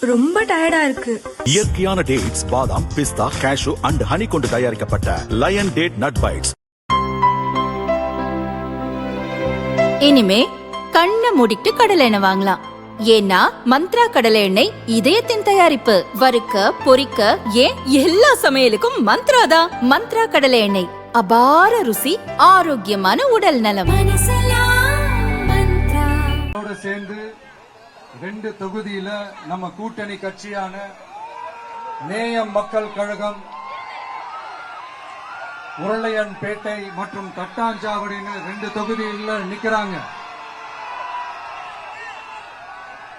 ரொம்ப டயர்டா இருக்கு. இயற்கையான டேட்ஸ், பாதாம், பிஸ்தா, கேஷு அண்ட் ஹனி கொண்டு தயாரிக்கப்பட்ட லயன் டேட் நட் பைட்ஸ். இனிமே கண்ணை மூடிட்டு கடலை எண்ணெய் வாங்கலாம். ஏன்னா மந்த்ரா கடலை எண்ணெய் இதயத்தின் தயாரிப்பு. வறுக்க, பொரிக்க, ஏன் எல்லா சமையலுக்கும் மந்த்ரா தான். மந்த்ரா கடலை எண்ணெய், அபார ருசி, ஆரோக்கியமான உடல் நலம். சேர்ந்து 2 தொகுதியில நம்ம கூட்டணி கட்சியான நேயம் மக்கள் கழகம் உருளையன்பேட்டை மற்றும் தட்டாஞ்சாவடின்னு 2 தொகுதியில நிக்கிறாங்க.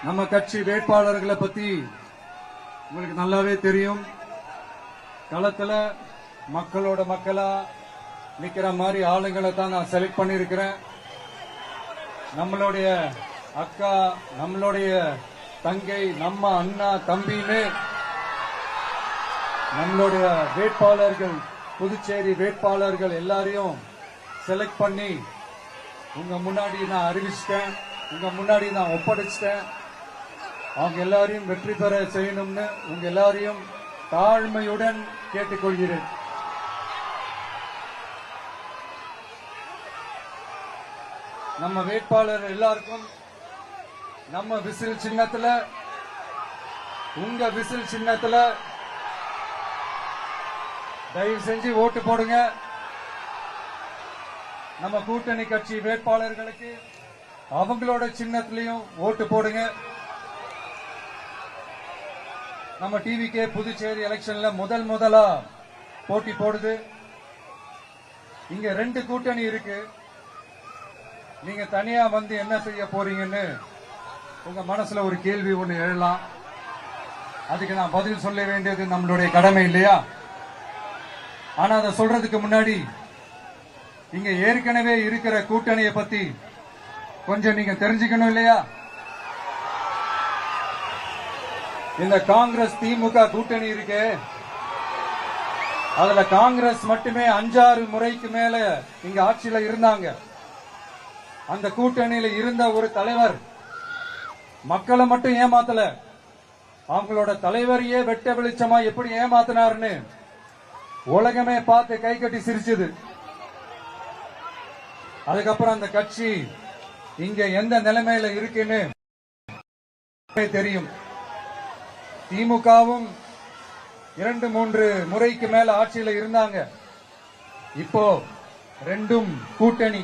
நம்ம கட்சி வேட்பாளர்களை பத்தி உங்களுக்கு நல்லாவே தெரியும். களத்துல மக்களோட மக்களா நிக்கிற மாதிரி ஆளுங்களை தான் நான் செலக்ட் பண்ணிருக்கிறேன். நம்மளுடைய அக்கா, நம்மளுடைய தங்கை, நம்ம அண்ணா, தம்பின்னு நம்மளுடைய வேட்பாளர்கள், புதுச்சேரி வேட்பாளர்கள் எல்லாரையும் செலக்ட் பண்ணி உங்க முன்னாடி நான் அறிவிச்சிட்டேன், உங்க முன்னாடி நான் ஒப்படைச்சிட்டேன். அவங்க எல்லாரையும் வெற்றி பெற செய்யணும்னு உங்க எல்லாரையும் தாழ்மையுடன் கேட்டுக்கொள்கிறேன். நம்ம வேட்பாளர் எல்லாருக்கும் நம்ம விசில் சின்னத்துல, உங்க விசில் சின்னத்துல தயவு செஞ்சு ஓட்டு போடுங்க. நம்ம கூட்டணி கட்சி வேட்பாளர்களுக்கு அவங்களோட சின்னத்திலையும் ஓட்டு போடுங்க. நம்ம டிவிகே புதுச்சேரி எலெக்ஷன்ல முதலா போட்டி போடுது. இங்க 2 கூட்டணி இருக்கு. நீங்க தனியா வந்து என்ன செய்ய போறீங்கன்னு உங்க மனசுல ஒரு கேள்வி ஒண்ணு எழலாம். அதுக்கு நான் பதில் சொல்ல வேண்டியது நம்மளுடைய கடமை இல்லையா? ஆனா அதை சொல்றதுக்கு முன்னாடி இங்க ஏற்கனவே இருக்கிற கூட்டணியை பத்தி கொஞ்சம் நீங்க தெரிஞ்சுக்கணும் இல்லையா? இந்த காங்கிரஸ் திமுக கூட்டணி இருக்கு. அதுல காங்கிரஸ் மட்டுமே 5-6 முறைக்கு மேல இங்க ஆட்சியில இருந்தாங்க. அந்த கூட்டணியில இருந்த ஒரு தலைவர் மக்களை மட்டும் ஏமாத்தல, அவங்களோட தலைவரையே வெட்ட வெளிச்சமா எப்படி ஏமாத்தினார்னு உலகமே பார்த்து கை கட்டி சிரிச்சது. அதுக்கப்புறம் அந்த கட்சி இங்க எந்த நிலைமையில இருக்குன்னு தெரியும். திமுகவும் 2-3 முறைக்கு மேல ஆட்சியில இருந்தாங்க. இப்போ 2ம் கூட்டணி,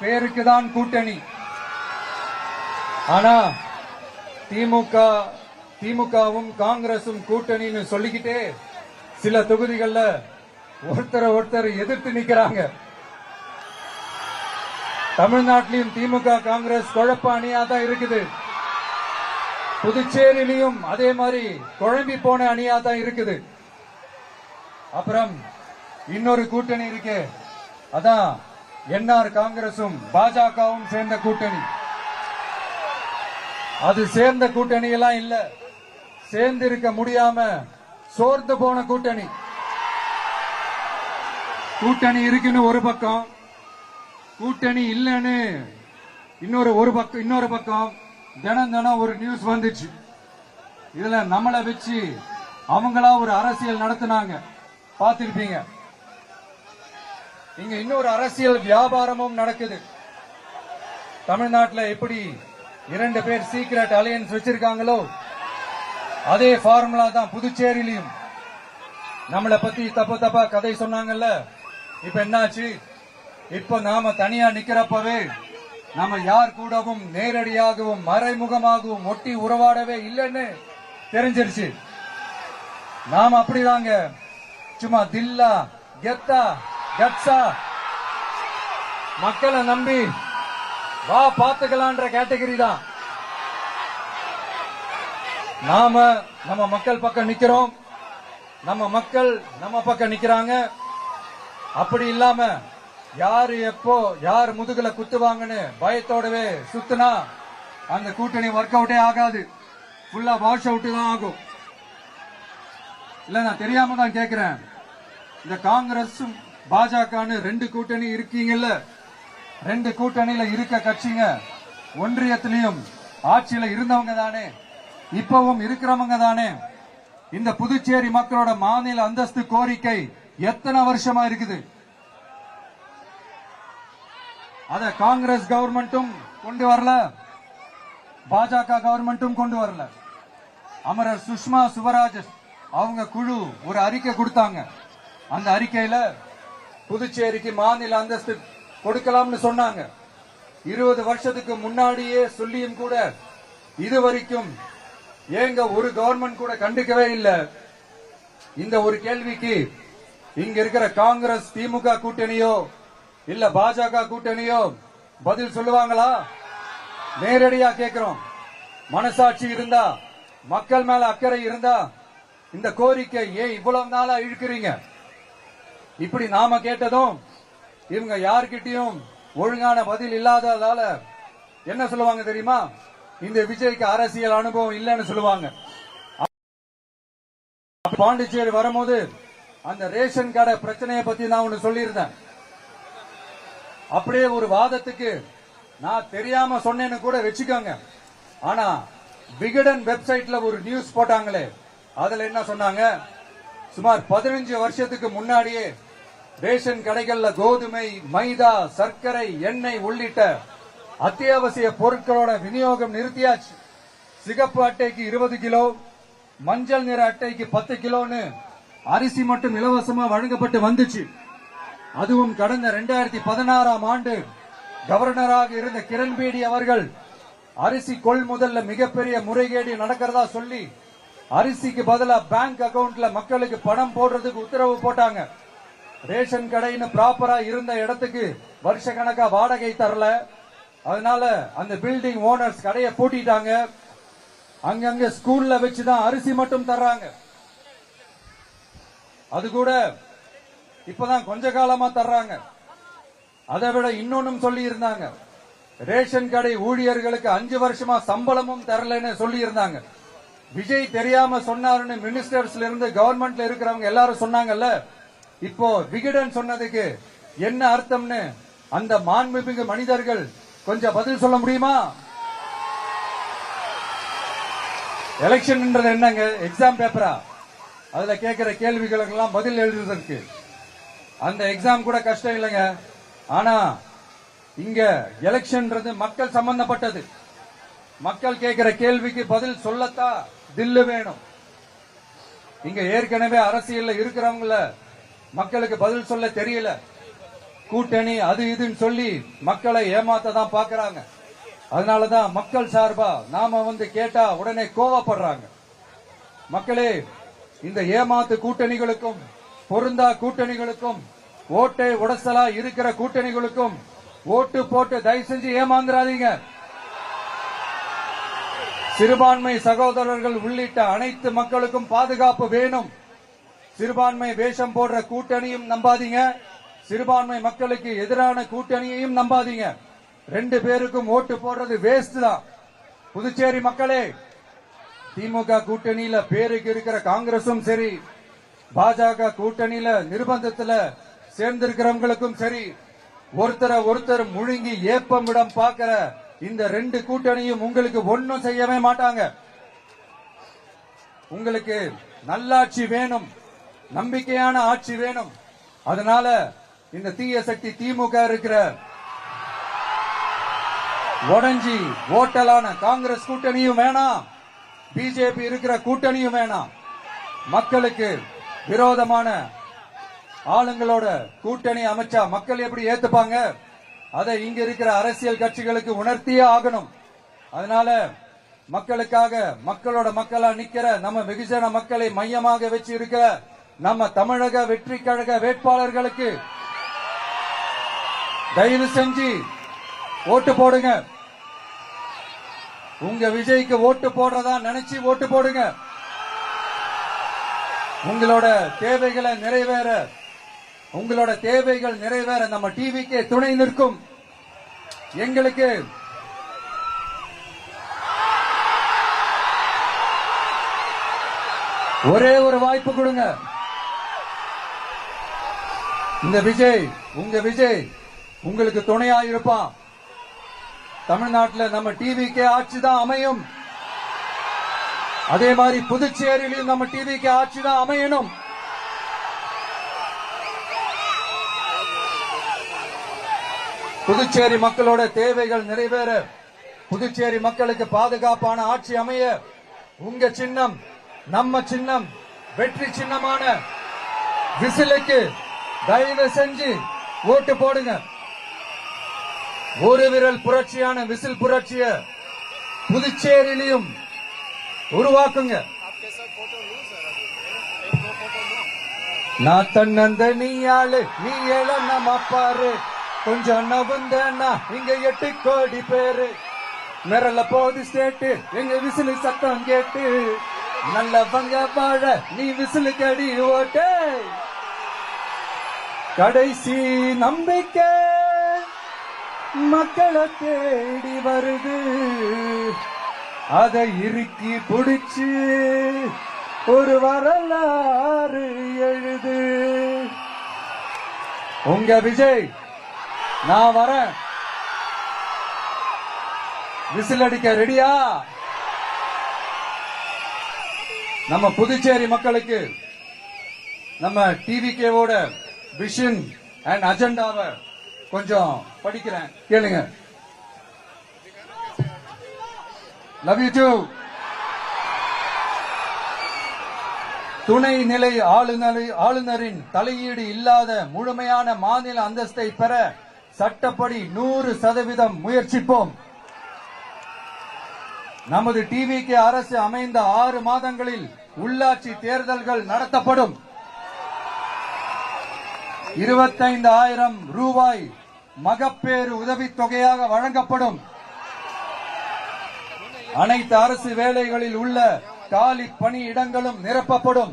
பேருக்கு தான் கூட்டணி. ஆனா திமுகவும் காங்கிரசும் கூட்டணின்னு சொல்லிக்கிட்டே சில தொகுதிகள்ல ஒருத்தர் எதிர்த்து நிக்கிறாங்க. தமிழ்நாட்டிலையும் திமுக காங்கிரஸ் குழப்ப அணியா தான் இருக்குது. புதுச்சேரியிலையும் அதே மாதிரி குழம்பி போன அணியா தான் இருக்குது. அப்புறம் இன்னொரு கூட்டணி இருக்கு, அதான் என்ஆர் காங்கிரசும் பாஜகவும் சேர்ந்த கூட்டணி. அது சேர்ந்த கூட்டணி எல்லாம் இல்ல, சேர்ந்து இருக்க முடியாம சோர்ந்து போன கூட்டணி. கூட்டணி இருக்குன்னு ஒரு பக்கம், கூட்டணி இல்லன்னு இன்னொரு பக்கம் தினம் ஒரு நியூஸ் வந்துச்சு. இதுல நம்மளை வச்சு அவங்களா ஒரு அரசியல் நடத்தினாங்க, பார்த்திருப்பீங்க. இங்க இன்னொரு அரசியல் வியாபாரமும் நடக்குது. தமிழ்நாட்டில் எப்படி 2 பேர் சீக்ரெட் அலையன்ஸ் வச்சிருக்காங்களோ அதே ஃபார்முலா தான் புதுச்சேரியிலையும். நம்மளை பத்தி தப்பா கதை சொன்னாங்கல்ல, இப்ப என்னாச்சு? இப்ப நாம தனியா நிக்கிறப்பவே நம்ம யார் கூடவும் நேரடியாகவும் மறைமுகமாகவும் ஒட்டி உறவாடவே இல்லைன்னு தெரிஞ்சிருச்சு. நாம அப்படிதாங்க, சும்மா தில்லா கெத்தா கட்ஸா மக்களை நம்பி வா பாத்துக்கலான்ற கேட்டகரி தான். நாம நம்ம மக்கள் பக்கம் நிக்கிறோம், நம்ம மக்கள் நம்ம பக்கம் நிக்கிறாங்க. அப்படி இல்லாம யாரு எப்போ யார் முதுகுல குத்துவாங்கன்னு பயத்தோடவே சுத்துனா அந்த கூட்டணி ஒர்க் அவுட்டே ஆகாது, ஃபுல்லா வாஷ் அவுட் தான் ஆகும். இல்ல நான் தெரியாம தான் கேக்குறேன். இந்த காங்கிரஸும் பாஜகன்னு 2 கூட்டணி இருக்கீங்கல்ல, 2 கூட்டணியில இருக்க கட்சிங்க ஒன்றியத்திலையும் ஆட்சியில இருந்தவங்க தானே. இப்பவும் இருக்கிறவங்க தானே. இந்த புதுச்சேரி மக்களோட மாநில அந்தஸ்து கோரிக்கை எத்தனை வருஷமா இருக்குது. அத காங்கிரஸ் கவர்மெண்ட்டும் கொண்டு வரல, பாஜக கவர்மெண்ட்டும் கொண்டு வரல. அமரர் சுஷ்மா சுவராஜ் அவங்க குழு ஒரு அறிக்கை கொடுத்தாங்க. அந்த அறிக்கையில புதுச்சேரிக்கு மாநில அந்தஸ்து கொடுக்கலாம்னு சொன்னாங்க. 20 வருஷத்துக்கு முன்னாடியே சொல்லியும் கூட இதுவரைக்கும் ஏங்க ஒரு கவர்மெண்ட் கூட கண்டுக்கவே இல்லை. இந்த ஒரு கேள்விக்கு இங்க இருக்கிற காங்கிரஸ் திமுக கூட்டணியோ இல்ல பாஜக கூட்டணியோ பதில் சொல்லுவாங்களா? நேரடியா கேட்கிறோம். மனசாட்சி இருந்தா, மக்கள் மேல அக்கறை இருந்தா இந்த கோரிக்கை ஏன் இவ்வளவு நாளா இழுக்கிறீங்க? இப்படி நாம கேட்டதும் இவங்க யார்கிட்டயும் ஒழுங்கான பதில் இல்லாததால என்ன சொல்லுவாங்க தெரியுமா? இந்த விஜய்க்கு அரசியல் அனுபவம் இல்லைன்னு சொல்லுவாங்க. பாண்டிச்சேரி வரும்போது அந்த ரேஷன் கடை பிரச்சனையை பத்தி நான் ஒன்னு சொல்லியிருந்தேன். அப்படியே ஒரு வாதத்துக்கு நான் தெரியாம சொன்னேன்னு கூட வச்சுக்கோங்க. ஆனா விகடன் வெப்சைட்ல ஒரு நியூஸ் போட்டாங்களே, அதுல என்ன சொன்னாங்க? சுமார் 15 வருஷத்துக்கு முன்னாடியே ரேஷன் கடைகள்ல கோதுமை, மைதா, சர்க்கரை, எண்ணெய் உள்ளிட்ட அத்தியாவசிய பொருட்களோட விநியோகம் நிறுத்தியாச்சு. சிகப்பு அட்டைக்கு 20 கிலோ, மஞ்சள் நிற அட்டைக்கு 10 கிலோன்னு அரிசி மட்டும் இலவசமா வழங்கப்பட்டு வந்துச்சு. அதுவும் கடந்த 2016ஆம் ஆண்டு கவர்னராக இருந்த கிரண்பேடி அவர்கள் அரிசி கொள்முதல்ல மிகப்பெரிய முறைகேடு நடக்கிறதா சொல்லி அரிசிக்கு பதிலா பேங்க் அக்கவுண்ட்ல மக்களுக்கு பணம் போடுறதுக்கு உத்தரவு போட்டாங்க. ரேஷன் கடைன்னு ப்ராப்பரா இருந்த இடத்துக்கு வருஷ கணக்கா வாடகை தரல. அதனால அந்த பில்டிங் ஓனர்ஸ் கடையை பூட்டிட்டாங்க. அங்கங்க ஸ்கூல்ல வச்சுதான் அரிசி மட்டும் தர்றாங்க. அது கூட இப்பதான் கொஞ்ச காலமா தர்றாங்க. அதை விட இன்னொன்னும் சொல்லி இருந்தாங்க, ரேஷன் கடை ஊழியர்களுக்கு 5 வருஷமா சம்பளமும் தரலன்னு சொல்லி இருந்தாங்க. விஜய் தெரியாம சொன்னாருன்னு மினிஸ்டர்ஸ்ல இருந்து கவர்மெண்ட்ல இருக்கிறவங்க எல்லாரும் சொன்னாங்கல்ல. இப்போ விகடன் சொன்னதுக்கு என்ன அர்த்தம்னு அந்த மாண்புமிகு மனிதர்கள் கொஞ்சம் பதில் சொல்ல முடியுமா? எலெக்ஷன் என்னங்க? எக்ஸாம் பேப்பரா? அதுல கேட்கிற கேள்விகளுக்கு எல்லாம் பதில் எழுதுவதற்கு அந்த எக்ஸாம் கூட கஷ்டம் இல்லைங்க. ஆனா இங்க எலெக்ஷன்ன்றது மக்கள் சம்பந்தப்பட்டது. மக்கள் கேட்கிற கேள்விக்கு பதில் சொல்லத்தான் தில்லு வேணும். இங்க ஏற்கனவே அரசியல்ல இருக்கிறவங்கள மக்களுக்கு பதில் சொல்ல தெரியல. கூட்டணி அது இதுன்னு சொல்லி மக்களை ஏமாத்த தான் பாக்குறாங்க. அதனாலதான் மக்கள் சார்பா நாம வந்து கேட்டா உடனே கோவப்படுறாங்க. மக்களே, இந்த ஏமாத்து கூட்டணிகளுக்கும் பொருந்தா கூட்டணிகளுக்கும் ஓட்டை உடசலா இருக்கிற கூட்டணிகளுக்கும் ஓட்டு போட்டு தயவு செஞ்சு ஏமாந்துடாதீங்க. சிறுபான்மை சகோதரர்கள் உள்ளிட்ட அனைத்து மக்களுக்கும் பாதுகாப்பு வேணும். சிறுபான்மை வேஷம் போடுற கூட்டணியும் நம்பாதீங்க, சிறுபான்மை மக்களுக்கு எதிரான கூட்டணியையும் நம்பாதீங்க. 2 பேருக்கும் ஓட்டு போடுறது வேஸ்ட் தான். புதுச்சேரி மக்களே, திமுக கூட்டணியில பேருக்கு இருக்கிற காங்கிரசும் சரி, பாஜக கூட்டணியில நிர்பந்தத்துல சேர்ந்திருக்கிறவங்களுக்கும் சரி, ஒருத்தர் முழுங்கி ஏப்பமிடம் பார்க்கிற இந்த 2 கூட்டணியும் உங்களுக்கு ஒன்னும் செய்யவே மாட்டாங்க. உங்களுக்கு நல்லாட்சி வேணும், நம்பிக்கையான ஆட்சி வேணும். அதனால இந்த தீய சக்தி திமுக இருக்கிற உடஞ்சி ஓட்டலான காங்கிரஸ் கூட்டணியும் வேணாம், பிஜேபி இருக்கிற கூட்டணியும் வேணாம். மக்களுக்கு விரோதமான ஆளுங்களோட கூட்டணி அமைச்சா மக்கள் எப்படி ஏத்துப்பாங்க? அதை இங்க இருக்கிற அரசியல் கட்சிகளுக்கு உணர்த்தியே ஆகணும். அதனால மக்களுக்காக மக்களோட மக்களா நிக்கிற நம்ம வெகுஜன மக்களை மையமாக வச்சு இருக்கிற நம்ம தமிழக வெற்றி கழக வேட்பாளர்களுக்கு தயவு செஞ்சு ஓட்டு போடுங்க. உங்க விஜய்க்கு ஓட்டு போடுறதா நினைச்சு ஓட்டு போடுங்க. உங்களோட தேவைகளை நிறைவேற, உங்களோட தேவைகள் நிறைவேற நம்ம டிவிக்கு துணை நிற்கும். எங்களுக்கு ஒரே ஒரு வாய்ப்பு கொடுங்க. இந்த விஜய், உங்க விஜய் உங்களுக்கு துணையா இருப்பான். தமிழ்நாட்டில் நம்ம டிவிக்கே ஆட்சி தான் அமையும். அதே மாதிரி புதுச்சேரியிலும் நம்ம டிவிக்கு ஆட்சி தான் அமையணும். புதுச்சேரி மக்களோட தேவைகள் நிறைவேற, புதுச்சேரி மக்களுக்கு பாதுகாப்பான ஆட்சி அமைய உங்க சின்னம், நம்ம சின்னம், வெற்றி சின்னமான விசிலுக்கு தயவு செஞ்சு ஓட்டு போடுங்க. ஒரு விரல் புரட்சியான விசில் புரட்சிய புதுச்சேரியிலும் உருவாக்குங்க. நான் தன்னந்த நீ ஆளு, நீ ஏழ நம்ம பாரு, கொஞ்சம் நவுந்தா இங்க 8 கோடி பேரு, மிரல போது ஸ்டேட்டு எங்க விசிலு சத்தம் கேட்டு, நல்லவங்க வாழ நீ விசிலு கடி ஓட்டு. கடைசி நம்பிக்கை மக்களை தேடி வருது, அதை இறுக்கி புடிச்சு ஒரு வரலாறு எழுது. உங்க விஜய், நான் வரேன். விசில் அடிக்க ரெடியா? நம்ம புதுச்சேரி மக்களுக்கு நம்ம டிவிகேவோட விஷன் அண்ட் அஜெண்டாவை கொஞ்சம் படிக்கிறேன், கேளுங்க. Love you too. துணைநிலை ஆளுநரின் தலையீடு இல்லாத முழுமையான மாநில அந்தஸ்தை பெற சட்டப்படி 100% முயற்சிப்போம். நமது டிவிக்கு அரசு அமைந்த 6 மாதங்களில் உள்ளாட்சி தேர்தல்கள் நடத்தப்படும். 25,000 ரூபாய் மகப்பேறு உதவித்தொகையாக வழங்கப்படும். அனைத்து அரசு வேலைகளில் உள்ள காலி பணியிடங்களும் நிரப்பப்படும்.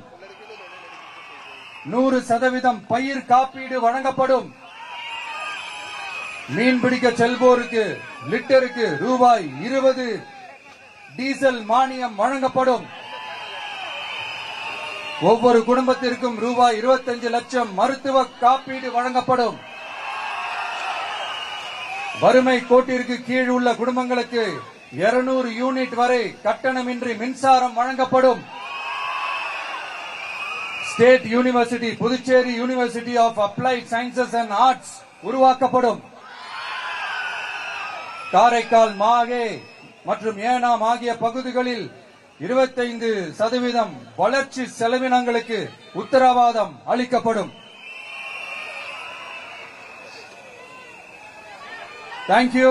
100% பயிர் காப்பீடு வழங்கப்படும். மீன்பிடிக்க செல்வோருக்கு லிட்டருக்கு ரூபாய் 20 டீசல் மானியம் வழங்கப்படும். ஒவ்வொரு குடும்பத்திற்கும் ரூபாய் 25 லட்சம் மருத்துவ காப்பீடு வழங்கப்படும். வறுமை கோட்டிற்கு கீழ் உள்ள குடும்பங்களுக்கு 200 யூனிட் வரை கட்டணமின்றி மின்சாரம் வழங்கப்படும். State university Puducherry university of applied sciences and arts உருவாக்கப்படும். காரைக்கால், மாஹே மற்றும் ஏனாம் ஆகிய பகுதிகளில் 25% வளர்ச்சி செலவினங்களுக்கு உத்தரவாதம் அளிக்கப்படும். தேங்க்யூ.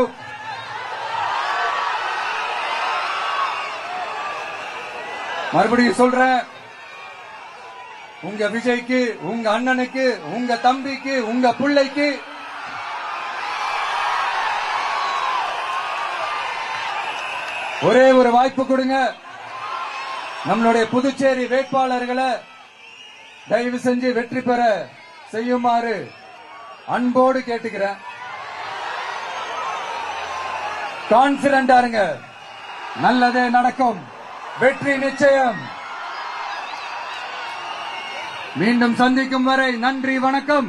மறுபடியும் சொல்றேன், உங்க விஜய்க்கு, உங்க அண்ணனுக்கு, உங்க தம்பிக்கு, உங்க பிள்ளைக்கு ஒரே ஒரு வாய்ப்பு கொடுங்க. நம்மளுடைய புதுச்சேரி வேட்பாளர்களை தயவு செஞ்சு வெற்றி பெற செய்யுமாறு அன்போடு கேட்டுக்கிறேன். கான்பிடண்டா இருங்க, நல்லதே நடக்கும், வெற்றி நிச்சயம். மீண்டும் சந்திக்கும் வரை நன்றி, வணக்கம்.